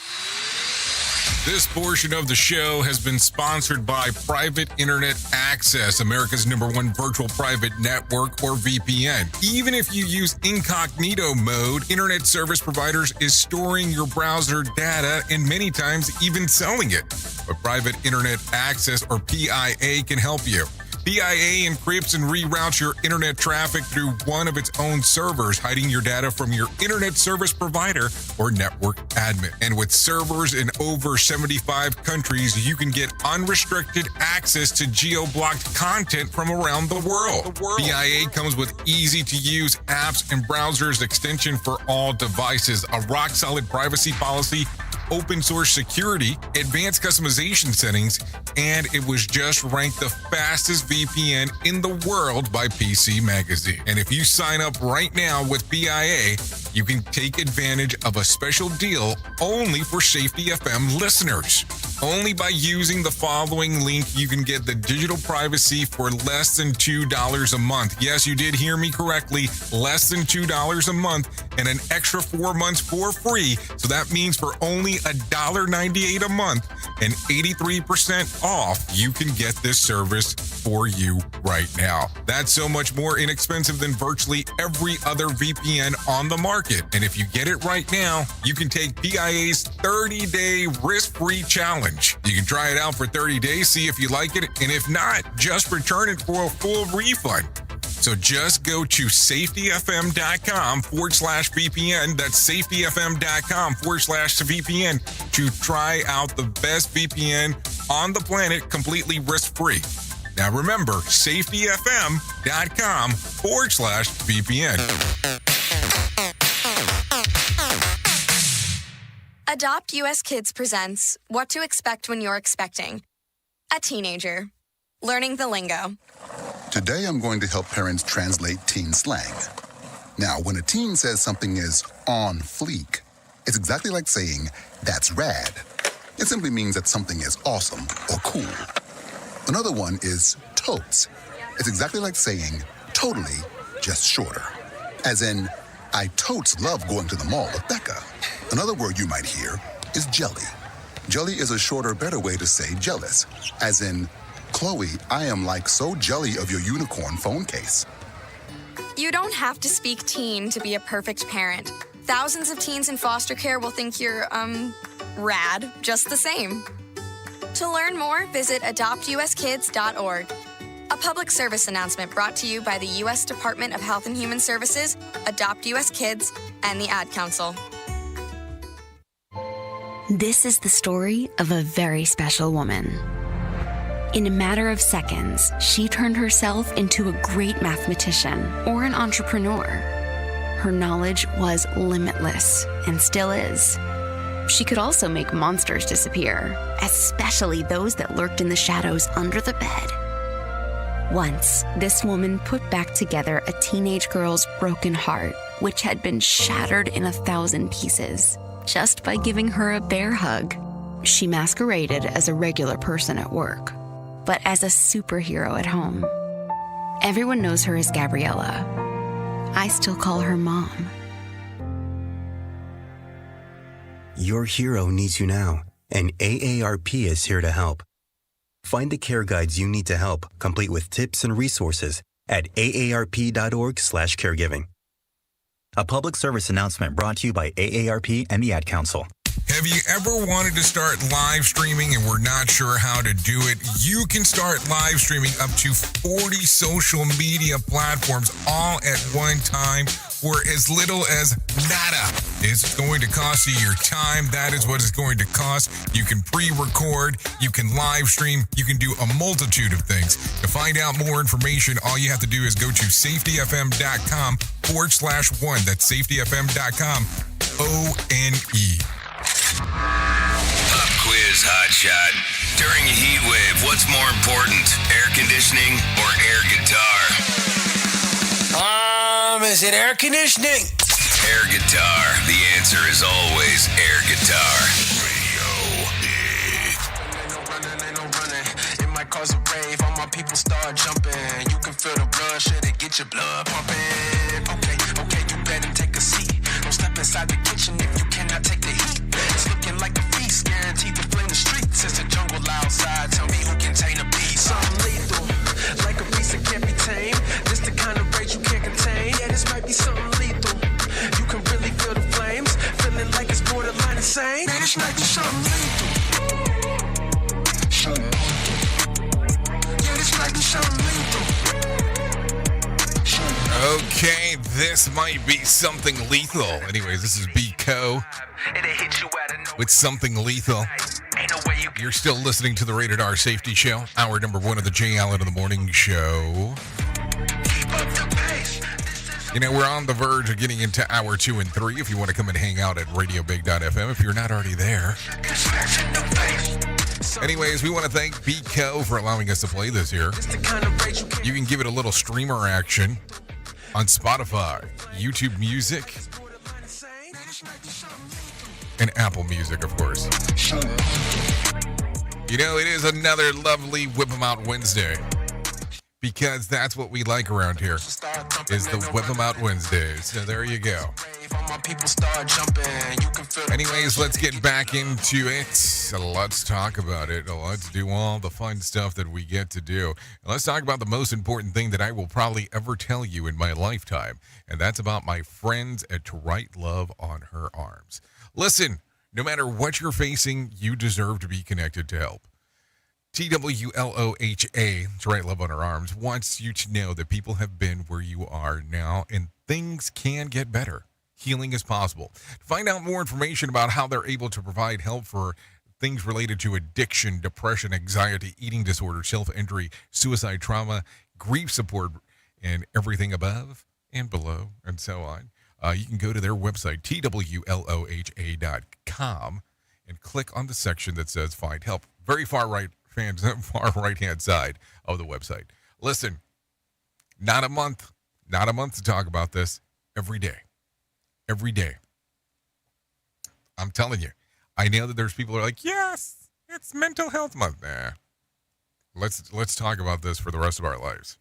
This portion of the show has been sponsored by Private Internet Access, America's #1 virtual private network, or VPN. Even if you use incognito mode, internet service providers is storing your browser data and many times even selling it. But Private Internet Access, or PIA, can help you. PIA encrypts and reroutes your internet traffic through one of its own servers, hiding your data from your internet service provider or network admin. And with servers in over 75 countries, you can get unrestricted access to geo-blocked content from around the world. PIA comes with easy-to-use apps and browsers extension for all devices, a rock-solid privacy policy, open source security, advanced customization settings, and it was just ranked the fastest VPN in the world by PC Magazine. And if you sign up right now with PIA, you can take advantage of a special deal only for Safety FM listeners. Only by using the following link, you can get the digital privacy for less than $2 a month. Yes, you did hear me correctly, less than $2 a month, and an extra 4 months for free. So that means for only $1.98 a month and 83% off, you can get this service for you right now. That's so much more inexpensive than virtually every other VPN on the market. And if you get it right now, you can take PIA's 30-day risk-free challenge. You can try it out for 30 days, see if you like it, and if not, just return it for a full refund. So just go to safetyfm.com/VPN. That's safetyfm.com/VPN to try out the best VPN on the planet completely risk-free. Now remember, safetyfm.com/VPN. Adopt US Kids presents What to Expect When You're Expecting a Teenager. Learning the lingo. Today I'm going to help parents translate teen slang. Now, when a teen says something is on fleek, it's exactly like saying, that's rad. It simply means that something is awesome or cool. Another one is totes. It's exactly like saying, totally, just shorter. As in, I totes love going to the mall with Becca. Another word you might hear is jelly. Jelly is a shorter, better way to say jealous. As in, Chloe, I am like so jelly of your unicorn phone case. You don't have to speak teen to be a perfect parent. Thousands of teens in foster care will think you're, rad just the same. To learn more, visit adoptuskids.org. A public service announcement brought to you by the U.S. Department of Health and Human Services, Adopt U.S. Kids, and the Ad Council. This is the story of a very special woman. In a matter of seconds, she turned herself into a great mathematician or an entrepreneur. Her knowledge was limitless and still is. She could also make monsters disappear, especially those that lurked in the shadows under the bed. Once, this woman put back together a teenage girl's broken heart, which had been shattered in 1,000 pieces, just by giving her a bear hug. She masqueraded as a regular person at work, but as a superhero at home. Everyone knows her as Gabriella. I still call her Mom. Your hero needs you now, and AARP is here to help. Find the care guides you need to help, complete with tips and resources at aarp.org/caregiving. A public service announcement brought to you by AARP and the Ad Council. Have you ever wanted to start live streaming and were not sure how to do it? You can start live streaming up to 40 social media platforms all at one time for as little as nada. It's going to cost you your time. That is what it's going to cost. You can pre-record, you can live stream, you can do a multitude of things. To find out more information, all you have to do is go to safetyfm.com/one. That's safetyfm.com, ONE. Pop quiz hotshot. During a heat wave, what's more important, air conditioning or air guitar? Is it air conditioning? Air guitar. The answer is always air guitar. It might cause a rave. All my people start jumping. You can feel the blood, should it get your blood pumping? Okay, you better take a seat. Don't step inside the kitchen if you cannot take the heat. It's looking like a feast, guaranteed to flame the streets. It's a jungle outside, tell me who can tame a beast. Something lethal, like a beast that can't be tamed. This the kind of rage you can't contain. Yeah, this might be something lethal. You can really feel the flames, feeling like it's borderline insane. Man, this might be something lethal. Yeah, this might be something lethal. Okay, this might be something lethal. Anyways, this is B-Co with Something Lethal. You're still listening to the Rated R Safety Show, hour number 1 of the Jay Allen in the Morning Show. You know, we're on the verge of getting into hour 2 and 3 if you want to come and hang out at radiobig.fm if you're not already there. Anyways, we want to thank B-Co for allowing us to play this here. You can give it a little streamer action on Spotify, YouTube Music, and Apple Music, of course. You know, it is another lovely Whip 'em Out Wednesday, because that's what we like around here, is the Whip 'em Out Wednesdays. So there you go. Anyways, let's get back into it. Let's talk about it. Let's do all the fun stuff that we get to do. Let's talk about the most important thing that I will probably ever tell you in my lifetime, and that's about my friends at To Write Love on Her Arms. Listen, no matter what you're facing, you deserve to be connected to help. TWLOHA, To Write Love on Her Arms, wants you to know that people have been where you are now, and things can get better. Healing is possible. To find out more information about how they're able to provide help for things related to addiction, depression, anxiety, eating disorder, self-injury, suicide, trauma, grief support, and everything above and below, and so on. You can go to their website, twloha.com, and click on the section that says Find Help. Very far right-hand side of the website. Listen, not a month to talk about this. Every day. I'm telling you, I know that there's people who are like, yes, it's Mental Health Month. Nah. Let's talk about this for the rest of our lives.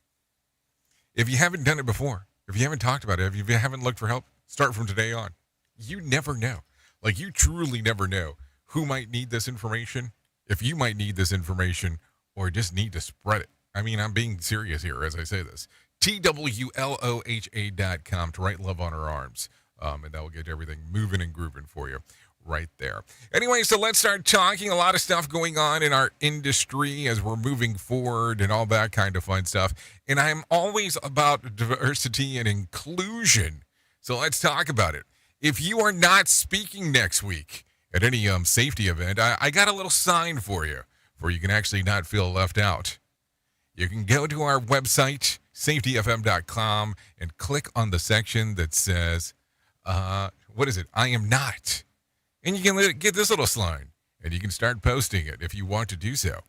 If you haven't done it before, if you haven't talked about it, if you haven't looked for help, start from today on. You never know. Like, you truly never know who might need this information, if you might need this information, or just need to spread it. I mean, I'm being serious here as I say this. twloha.com to write love on her arms. And that will get everything moving and grooving for you right there. Anyway, so let's start talking. A lot of stuff going on in our industry as we're moving forward and all that kind of fun stuff. And I'm always about diversity and inclusion. So let's talk about it. If you are not speaking next week at any safety event, I got a little sign for you can actually not feel left out. You can go to our website, safetyfm.com, and click on the section that says, what is it? I am not. And you can get this little sign, and you can start posting it if you want to do so.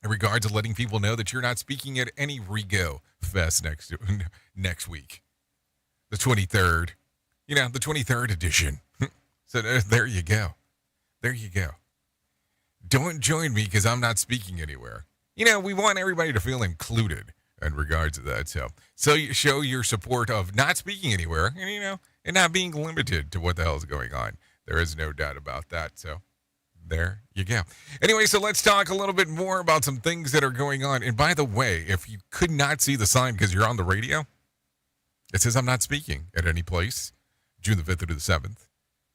In regards to letting people know that you're not speaking at any Rego Fest next week. The 23rd. The 23rd edition. So there you go. Don't join me because I'm not speaking anywhere. We want everybody to feel included in regards to that. So you show your support of not speaking anywhere and, and not being limited to what the hell is going on. There is no doubt about that. So there you go. Anyway, so let's talk a little bit more about some things that are going on. And by the way, if you could not see the sign because you're on the radio, it says I'm not speaking at any place June the 5th through the 7th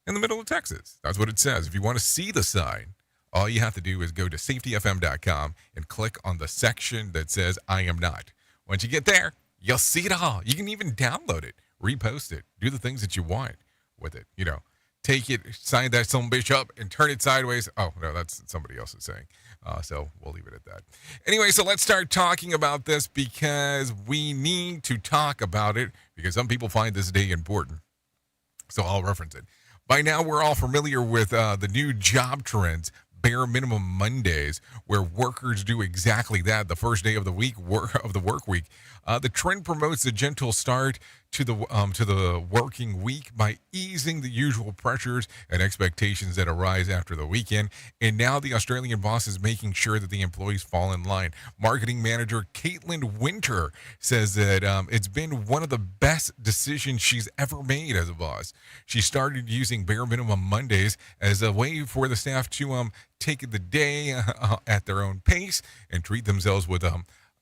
in the middle of Texas. That's what it says. If you want to see the sign, all you have to do is go to safetyfm.com and click on the section that says I am not. Once you get there, you'll see it all. You can even download it, repost it, do the things that you want with it. Take it, sign that some bitch up, and turn it sideways. Oh, no, that's somebody else is saying. So we'll leave it at that. Anyway, so let's start talking about this because we need to talk about it because some people find this day important. So I'll reference it. By now, we're all familiar with the new job trends, Bare Minimum Mondays, where workers do exactly that the first day of the week, of the work week. The trend promotes a gentle start to the working week by easing the usual pressures and expectations that arise after the weekend. And now the Australian boss is making sure that the employees fall in line. Marketing manager Caitlin Winter says that it's been one of the best decisions she's ever made as a boss. She started using Bare Minimum Mondays as a way for the staff to take the day at their own pace and treat themselves with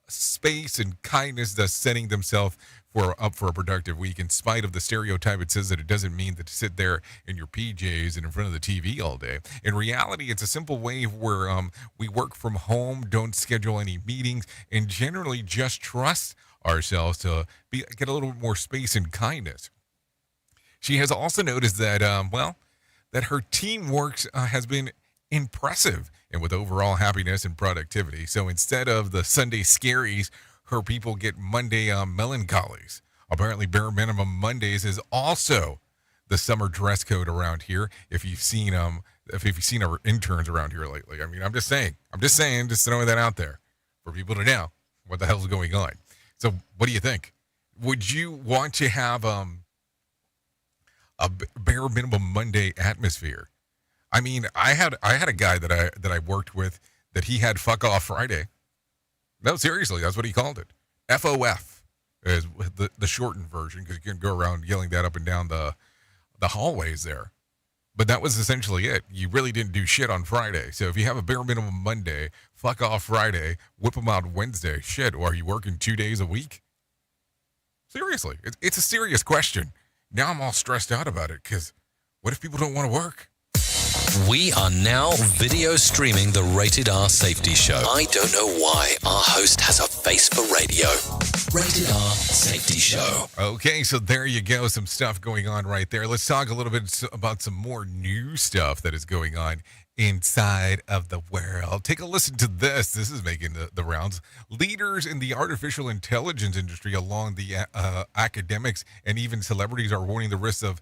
space and kindness, thus setting themselves up for a productive week. In spite of the stereotype, it says that it doesn't mean that to sit there in your PJs and in front of the TV all day. In reality, it's a simple way where we work from home, don't schedule any meetings, and generally just trust ourselves to get a little more space and kindness. She has also noticed that, that her teamwork has been impressive and with overall happiness and productivity. So instead of the Sunday scaries, her people get Monday melancholies. Apparently, Bare Minimum Mondays is also the summer dress code around here. If you've seen our interns around here lately, I mean, I'm just saying, just throwing that out there for people to know what the hell's going on. So, what do you think? Would you want to have a Bare Minimum Monday atmosphere? I mean, I had a guy that I worked with that he had Fuck Off Friday. No, seriously, that's what he called it. FOF is the shortened version because you can go around yelling that up and down the hallways there. But that was essentially it. You really didn't do shit on Friday. So if you have a Bare Minimum Monday, Fuck Off Friday, whip them out Wednesday, shit, or are you working 2 days a week? Seriously, it's a serious question. Now I'm all stressed out about it because what if people don't want to work? We are now video streaming the Rated R Safety Show. I don't know why our host has a face for radio. Rated R Safety Show. Okay, so there you go. Some stuff going on right there. Let's talk a little bit about some more new stuff that is going on inside of the world. Take a listen to this. This is making the rounds. Leaders in the artificial intelligence industry, along the academics and even celebrities, are warning the risks of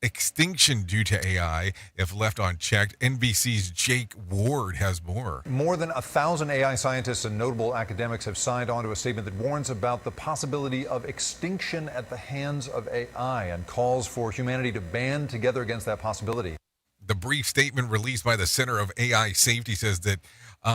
extinction due to AI if left unchecked. NBC's Jake Ward has more. More than 1,000 AI scientists and notable academics have signed on to a statement that warns about the possibility of extinction at the hands of AI and calls for humanity to band together against that possibility. The brief statement released by the Center of AI Safety says that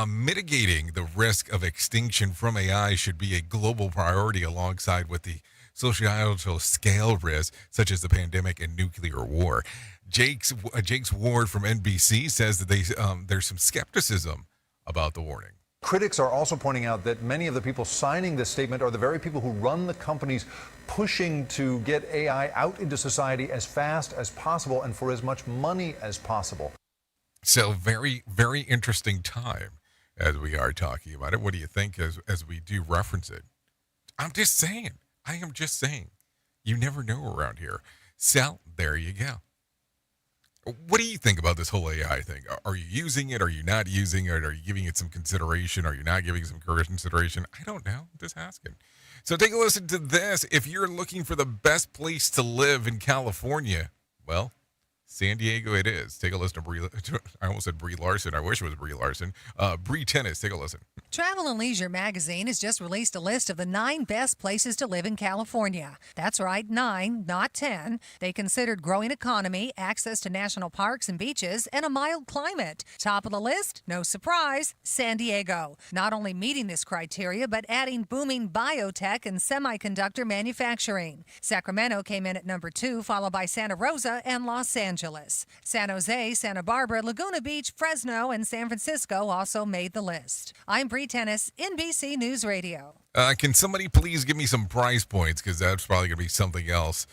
mitigating the risk of extinction from AI should be a global priority alongside with the societal scale risks such as the pandemic and nuclear war. Jake's Ward from NBC says that there's some skepticism about the warning. Critics are also pointing out that many of the people signing this statement are the very people who run the companies pushing to get AI out into society as fast as possible and for as much money as possible. So very, very interesting time as we are talking about it. What do you think as we do reference it? I'm just saying. I am just saying. You never know around here. So there you go. What do you think about this whole AI thing? Are you using it? Are you not using it? Are you giving it some consideration? Are you not giving it some consideration? I don't know. I'm just asking. So take a listen to this. If you're looking for the best place to live in California, well, San Diego it is. Take a listen to I almost said Brie Larson. I wish it was Brie Larson. Brie Tennis. Take a listen. Travel and Leisure magazine has just released a list of the 9 best places to live in California. That's right, 9, not 10. They considered growing economy, access to national parks and beaches, and a mild climate. Top of the list, no surprise, San Diego. Not only meeting this criteria, but adding booming biotech and semiconductor manufacturing. Sacramento came in at number 2, followed by Santa Rosa and Los Angeles. San Jose, Santa Barbara, Laguna Beach, Fresno, and San Francisco also made the list. I'm Bree Tennis, NBC News Radio. Can somebody please give me some prize points? Because that's probably going to be something else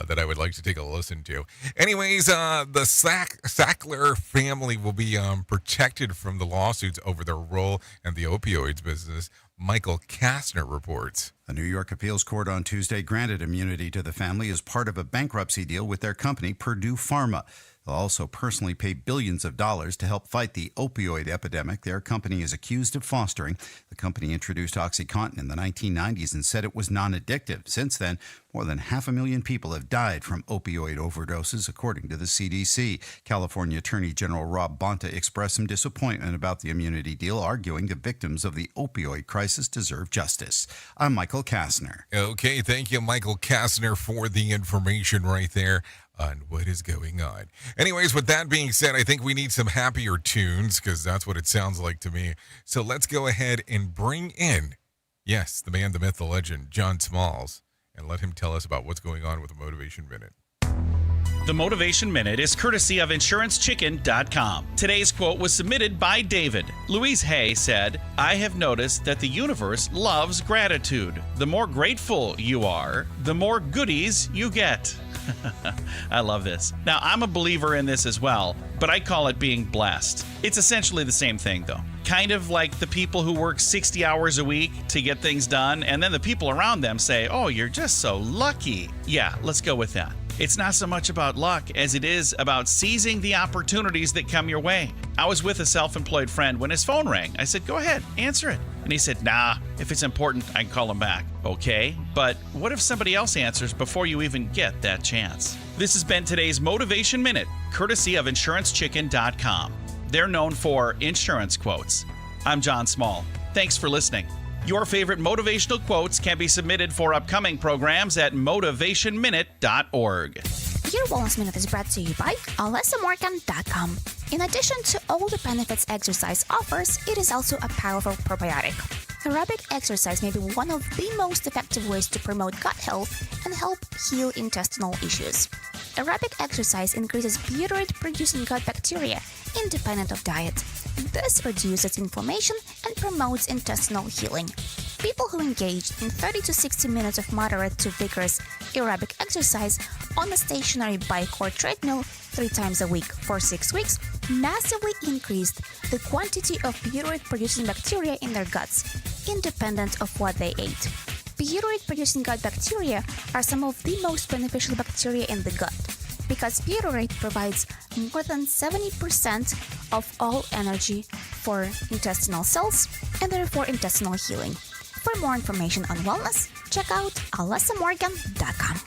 that I would like to take a listen to. Anyways, the Sackler family will be protected from the lawsuits over their role in the opioids business. Michael Kastner reports. A New York appeals court on Tuesday granted immunity to the family as part of a bankruptcy deal with their company, Purdue Pharma. They'll also personally pay billions of dollars to help fight the opioid epidemic their company is accused of fostering. The company introduced OxyContin in the 1990s and said it was non-addictive. Since then, more than 500,000 people have died from opioid overdoses, according to the CDC. California Attorney General Rob Bonta expressed some disappointment about the immunity deal, arguing the victims of the opioid crisis deserve justice. I'm Michael Kastner. Okay, thank you, Michael Kastner, for the information right there on what is going on. Anyways, with that being said, I think we need some happier tunes because that's what it sounds like to me. So let's go ahead and bring in, yes, the man, the myth, the legend, John Smalls, and let him tell us about what's going on with the Motivation Minute. The Motivation Minute is courtesy of InsuranceChicken.com. Today's quote was submitted by David. Louise Hay said, "I have noticed that the universe loves gratitude. The more grateful you are, the more goodies you get." I love this. Now, I'm a believer in this as well, but I call it being blessed. It's essentially the same thing, though. Kind of like the people who work 60 hours a week to get things done, and then the people around them say, "Oh, you're just so lucky." Yeah, let's go with that. It's not so much about luck as it is about seizing the opportunities that come your way. I was with a self-employed friend when his phone rang. I said, "Go ahead, answer it." And he said, "Nah, if it's important, I can call him back." Okay, but what if somebody else answers before you even get that chance? This has been today's Motivation Minute, courtesy of InsuranceChicken.com. They're known for insurance quotes. I'm John Small. Thanks for listening. Your favorite motivational quotes can be submitted for upcoming programs at motivationminute.org. Your Wellness Minute is brought to you by alessamorgan.com. In addition to all the benefits exercise offers, it is also a powerful probiotic. Aerobic exercise may be one of the most effective ways to promote gut health and help heal intestinal issues. Aerobic exercise increases butyrate-producing gut bacteria independent of diet. This reduces inflammation and promotes intestinal healing. People who engage in 30 to 60 minutes of moderate to vigorous aerobic exercise on a stationary bike or treadmill 3 times a week for 6 weeks massively increased the quantity of butyrate-producing bacteria in their guts, independent of what they ate. Butyrate-producing gut bacteria are some of the most beneficial bacteria in the gut. because butyrate provides more than 70% of all energy for intestinal cells and therefore intestinal healing. For more information on wellness, check out alessamorgan.com.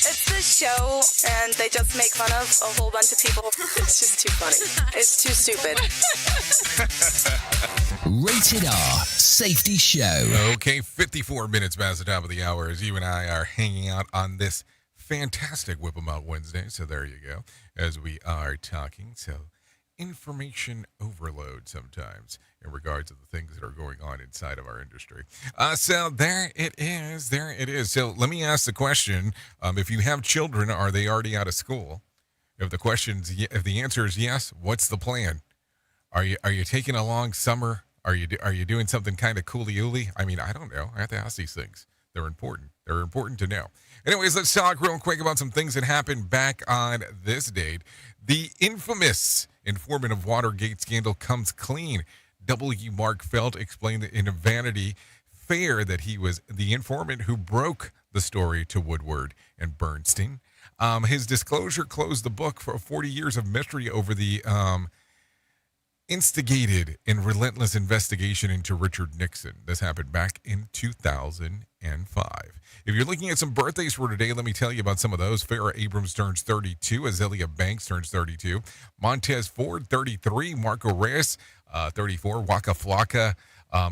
It's this show, and they just make fun of a whole bunch of people. It's just too funny. It's too stupid. Rated R Safety Show. Okay, 54 minutes past the top of the hour as you and I are hanging out on this fantastic Whip 'em Out Wednesday. So there you go, as we are talking. So information overload sometimes in regards to the things that are going on inside of our industry. So there it is. There it is. So let me ask the question: if you have children, are they already out of school? If the answer is yes, what's the plan? Are you taking a long summer? Are you doing something kind of coolly-ooly? I mean, I don't know. I have to ask these things. They're important. They're important to know. Anyways, let's talk real quick about some things that happened back on this date. The infamous informant of Watergate scandal comes clean. W. Mark Felt explained in a Vanity Fair that he was the informant who broke the story to Woodward and Bernstein. His disclosure closed the book for 40 years of mystery over the instigated and relentless investigation into Richard Nixon. This happened back in 2005. If you're looking at some birthdays for today, let me tell you about some of those. Farrah Abrams turns 32. Azalea Banks turns 32. Montez Ford, 33. Marco Reyes, 34. Waka Flocka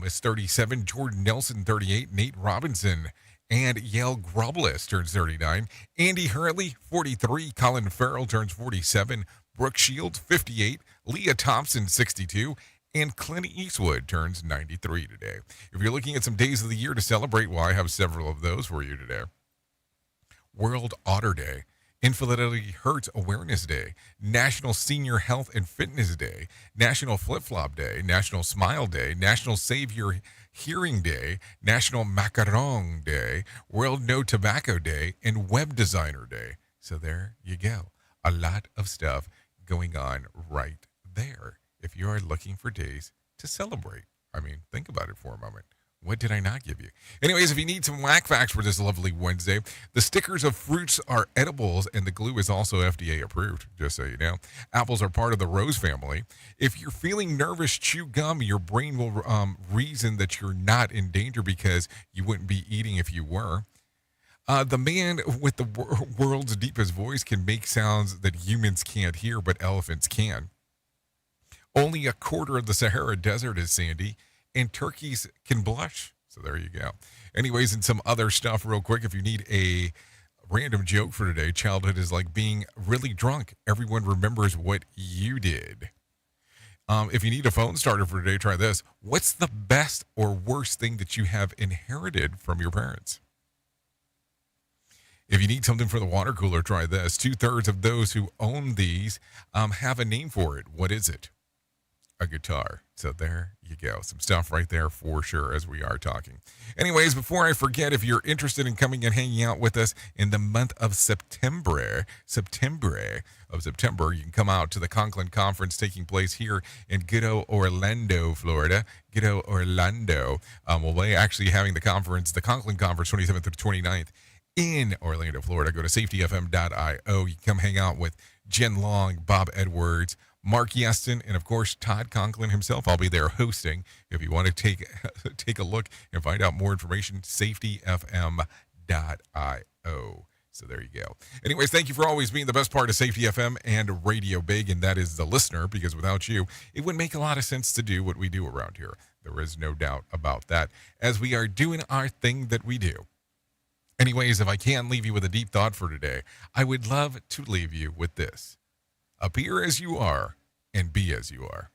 is 37. Jordan Nelson, 38. Nate Robinson and Yale Grobles turns 39. Andy Hurley, 43. Colin Farrell turns 47. Brooke Shields, 58. Leah Thompson, 62. And Clint Eastwood turns 93 today. If you're looking at some days of the year to celebrate, well, I have several of those for you today. World Otter Day, Infidelity Hurts Awareness Day, National Senior Health and Fitness Day, National Flip Flop Day, National Smile Day, National Save Your Hearing Day, National Macaron Day, World No Tobacco Day, and Web Designer Day. So there you go. A lot of stuff going on right there if you are looking for days to celebrate. I mean, think about it for a moment. What did I not give you? Anyways, if you need some whack facts for this lovely Wednesday, the stickers of fruits are edibles and the glue is also FDA approved, just so you know. Apples are part of the rose family. If you're feeling nervous, chew gum. Your brain will reason that you're not in danger because you wouldn't be eating if you were. The man with the world's deepest voice can make sounds that humans can't hear, but elephants can. Only a quarter of the Sahara Desert is sandy, and turkeys can blush. So there you go. Anyways, and some other stuff real quick. If you need a random joke for today, childhood is like being really drunk. Everyone remembers what you did. If you need a phone starter for today, try this. What's the best or worst thing that you have inherited from your parents? If you need something for the water cooler, try this. 2/3 of those who own these have a name for it. What is it? A guitar. So there you go. Some stuff right there for sure as we are talking. Anyways, before I forget, if you're interested in coming and hanging out with us in the month of September, you can come out to the Conklin Conference taking place here in good old Orlando, Florida. Good old Orlando. We'll be actually having the Conklin Conference 27th through 29th in Orlando, Florida. Go to safetyfm.io. You can come hang out with Jen Long, Bob Edwards, Mark Yeston, and of course Todd Conklin himself. I'll be there hosting. If you want to take a look and find out more information, safetyfm.io. So there you go. Anyways, thank you for always being the best part of Safety FM and Radio Big, and that is the listener, because without you, it wouldn't make a lot of sense to do what we do around here. There is no doubt about that, as we are doing our thing that we do. Anyways, if I can leave you with a deep thought for today, I would love to leave you with this. Appear as you are and be as you are.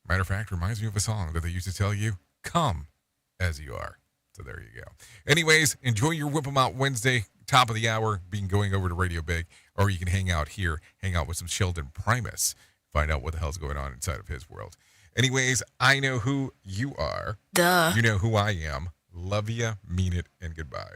Matter of fact, reminds me of a song that they used to tell you, come as you are. So there you go. Anyways, enjoy your Whip 'em Out Wednesday, top of the hour, being going over to Radio Big, or you can hang out here, hang out with some Sheldon Primus, find out what the hell's going on inside of his world. Anyways, I know who you are. Duh. You know who I am. Love ya, mean it, and goodbye.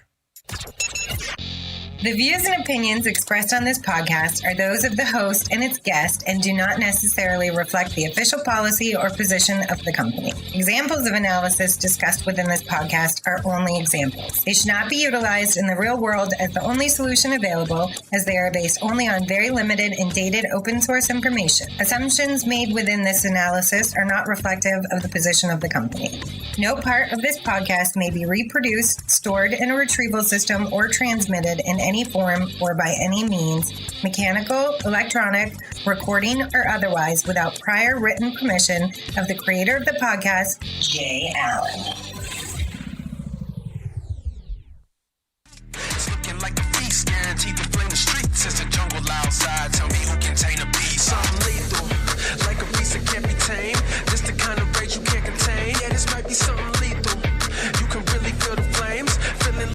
The views and opinions expressed on this podcast are those of the host and its guest and do not necessarily reflect the official policy or position of the company. Examples of analysis discussed within this podcast are only examples. They should not be utilized in the real world as the only solution available, as they are based only on very limited and dated open source information. Assumptions made within this analysis are not reflective of the position of the company. No part of this podcast may be reproduced, stored in a retrieval system, or transmitted in any form or by any means, mechanical, electronic, recording, or otherwise, without prior written permission of the creator of the podcast, Jay Allen. It's looking like a feast, guaranteed to flame the streets. It's a jungle outside, tell me who can tame a beast. Something lethal, like a beast that can't be tamed. This the kind of rage you can't contain. Yeah, this might be something lethal.